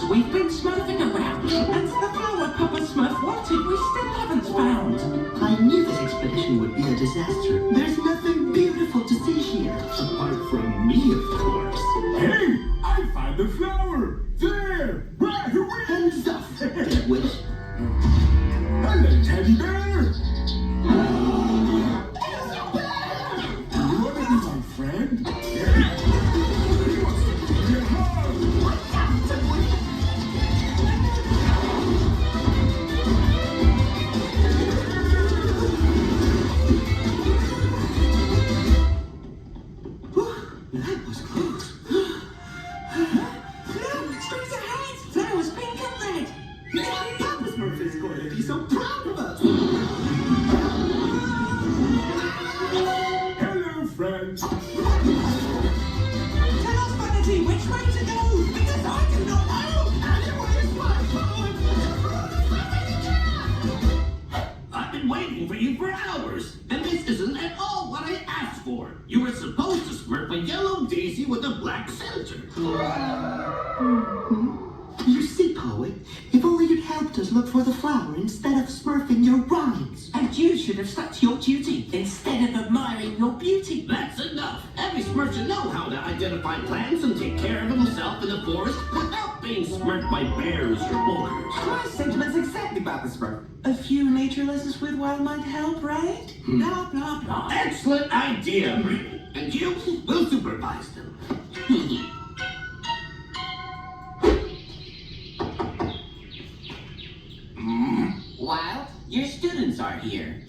we've been smurfing around, and the flower Papa Smurf wanted we still haven't found. I knew this expedition would be a disaster. There's nothing beautiful to see here. Apart from me, of course. Hey! I found the flower! There! Hands off! Which? Hello, teddy bear! You want to be my friend? He wants to give me a hug! That was close. Look, straight ahead! Flowers pink and red. Papa Smurf is going to be so proud of us. Hello, friend! Tell us, Vanity, which way to go, because I do not know. Anyone is my phone. I've been waiting for you for hours, and this isn't at all what I asked for. You were supposed to smurf a yellow daisy with a black center. You see, Poet, if only you'd helped us look for the flower instead of smurfing your rhymes. And you should have stuck to your duty instead of admiring your beauty. That's enough. Every Smurf should know how to identify plants and take care of himself in the forest without being smurfed by bears or ogres. My sentiments exactly, Papa Smurf. A few nature lessons with wild might help, right? Blah, blah, blah. Excellent idea, Bree. And you will supervise them. Wild, your students are here.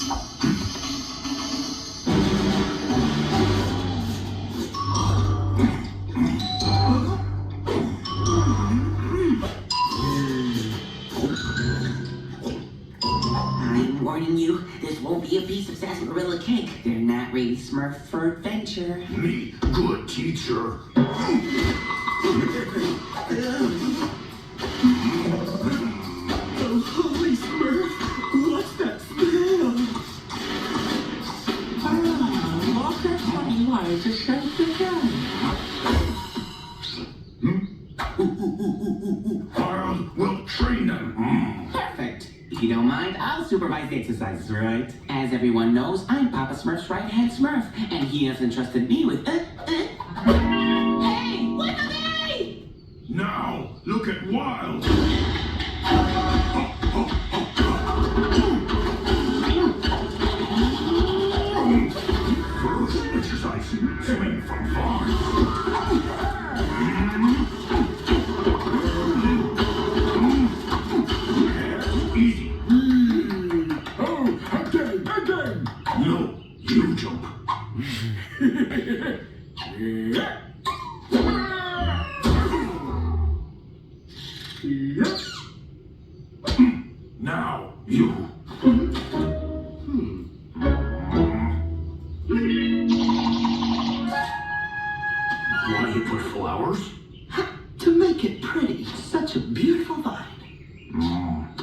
I'm warning you, this won't be a piece of sarsaparilla cake. They're not really Smurf for adventure. Me, good teacher. Oh, holy Smurf! What's that smell? Walker funny wires are supposed to go. Harold will train them. Perfect. If you don't mind, I'll supervise the exercises, right? As everyone knows, I'm Papa Smurf's right-hand Smurf, and he has entrusted me with Hey! Wait a minute! Now, look at Wild. First, exercising swing from farm. Easy. Oh, again. No, you jump. Now, you. Why you put flowers? To make it pretty, such a beautiful vine.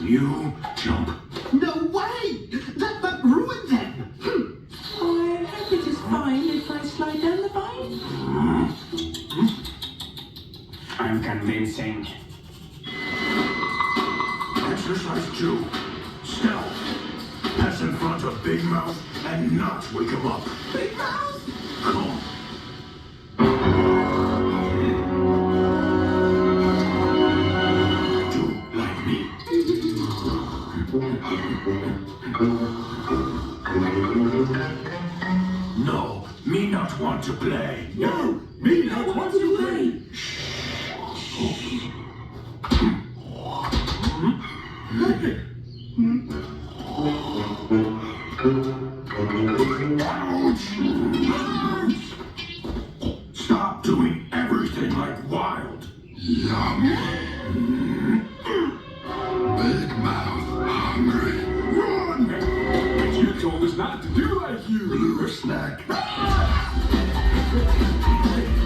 You jump. No way! That might ruin them. I hope it is fine if I slide down the vine. I'm convincing. Exercise 2. Stealth. Pass in front of Big Mouth and not wake him up. Big Mouth! Come. Do like me. No, me not want to play. No, me not want to play. Stop doing everything like Wild. Yum. Big Mouth hungry. Run! But you told us not to do like you. Blue snack.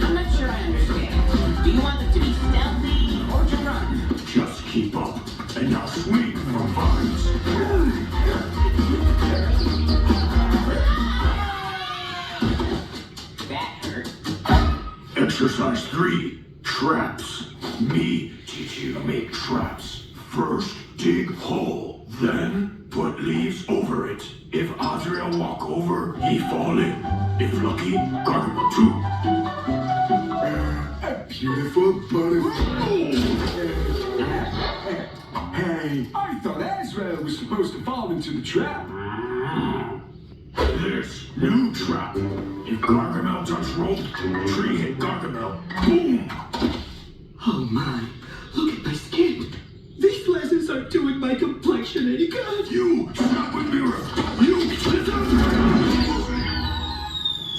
I'm not sure I understand. Do you want them to be stealthy or to run? Just keep up, and I'll swing from vines. That hurt. Exercise 3. Traps. Me teach you to make traps. First, dig hole. Then, put leaves over it. If Adria walk over, ye fall in. If lucky, Gargamel too. A beautiful butterfly. Hey, I thought Azrael was supposed to fall into the trap. This new trap. If Gargamel touch rope, tree hit Gargamel. Boom! Oh my, look at my skin. These lessons aren't doing my complexion any good. You stop with mirror! You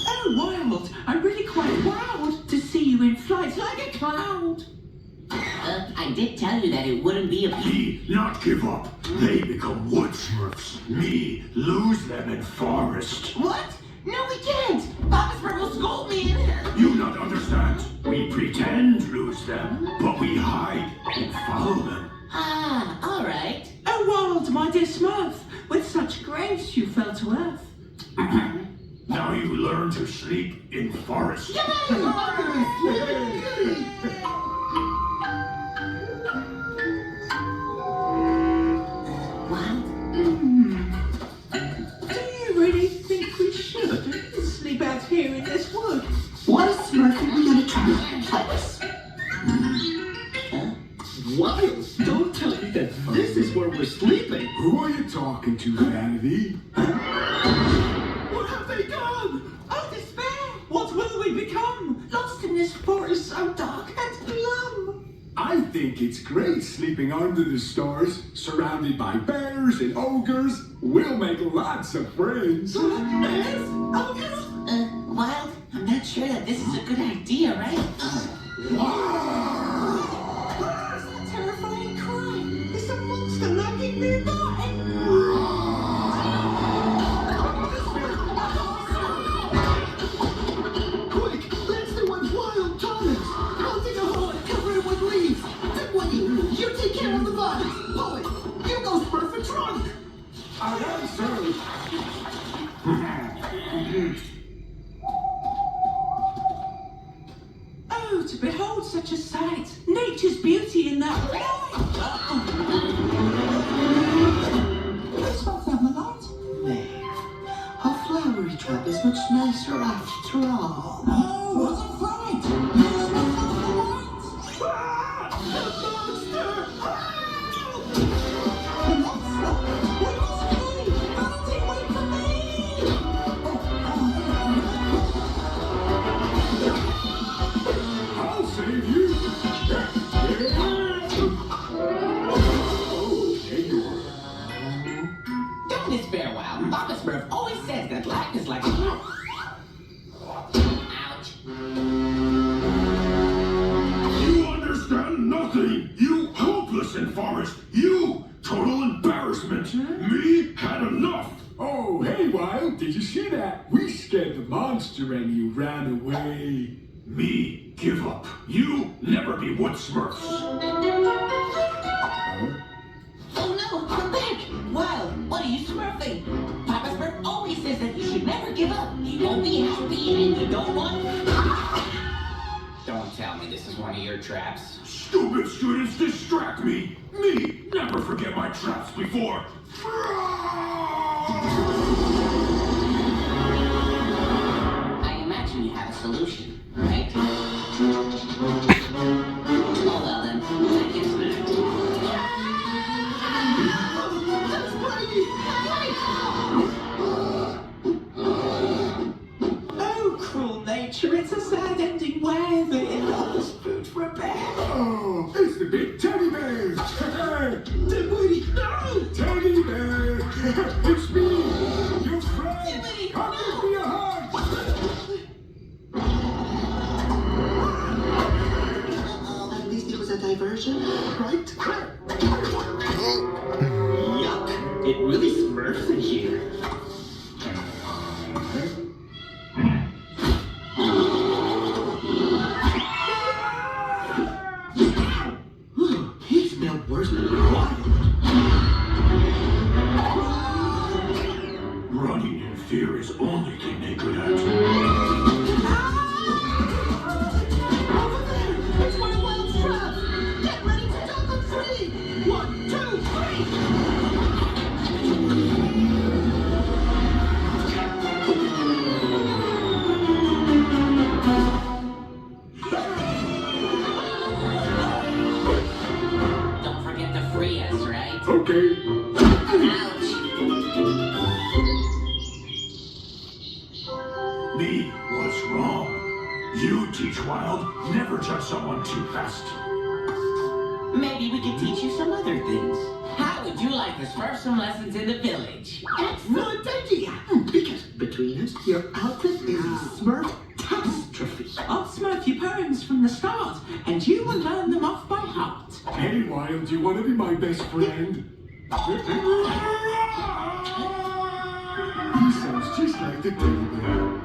Oh, Wild! I'm really quite wild to see you in flight like a cloud. I did tell you that it wouldn't be a Me not give up. They become wood Smurfs. Me lose them in forest. What? No, we can't! Papa Smurf will scold me in here. You not understand. We pretend lose them, but we hide and follow them. Ah, all right. Oh, Wild, my dear Smurf, with such grace you fell to earth. Now you learn to sleep in forest. Do you really think we should sleep out here in this wood? What is Smurfing we gonna try to place? Wild, don't tell me that this is where we're sleeping. Who are you talking to, Vanity? What have they done? Oh, despair! What will we become? Lost in this forest so dark and glum. I think it's great sleeping under the stars, surrounded by bears and ogres. We'll make lots of friends. Bears? Ogres? Wild, I'm not sure that this is a good idea, right? Where's that terrifying cry? Is a monster lurking nearby? Quick, let's do what Wild told us. I'll dig a hole and cover it with leaves. Then Woody, you take care of the bodies. Poet, you go Smurf and trunk. Aye, sir. Oh, to behold such a sight! Nature's beauty in that light! Let's not found the light. There. A flowery trap is much nicer after all. Oh, what a fright! Yes, we found the light! The monster! The monster? What was he? Vanity, wait for me! I'll save you. Oh, there you are. Don't despair, Wild. Papa Smurf always says that life is like a... Ouch. You understand nothing. You hopeless in forest. You total embarrassment. Me had enough. Oh, hey, Wild, did you see that? We scared the monster and you ran away. Me give up. You never be wood Smurfs. Oh no, I'm back! Wild, what are you smurfing? Papa Smurf always says that you should never give up. You won't be happy and you don't want... Don't tell me this is one of your traps. Stupid students distract me. Me never forget my traps before. I imagine you have a solution, right? Oh well then, I guess not. Oh, cruel nature, it's a sad ending where the enormous food repair. Oh, it's the big teddy bear. Woody, no! Teddy bear. It's me, your friend. Dimity, Come give me a hug. At least it was a diversion, right? Yuck! It really Smurfs in here. He smelled worse than Wild. Running in fear is only thing they good at. Over there! It's one of Wild's traps! Get ready to You teach Wild, never judge someone too fast. Maybe we could teach you some other things. How would you like to Smurf some lessons in the village? Excellent idea. Because between us, your outfit is a Smurf catastrophe. I'll Smurf your poems from the start, and you will learn them off by heart. Hey, Wild, do you want to be my best friend? He sounds just like the teddy bear.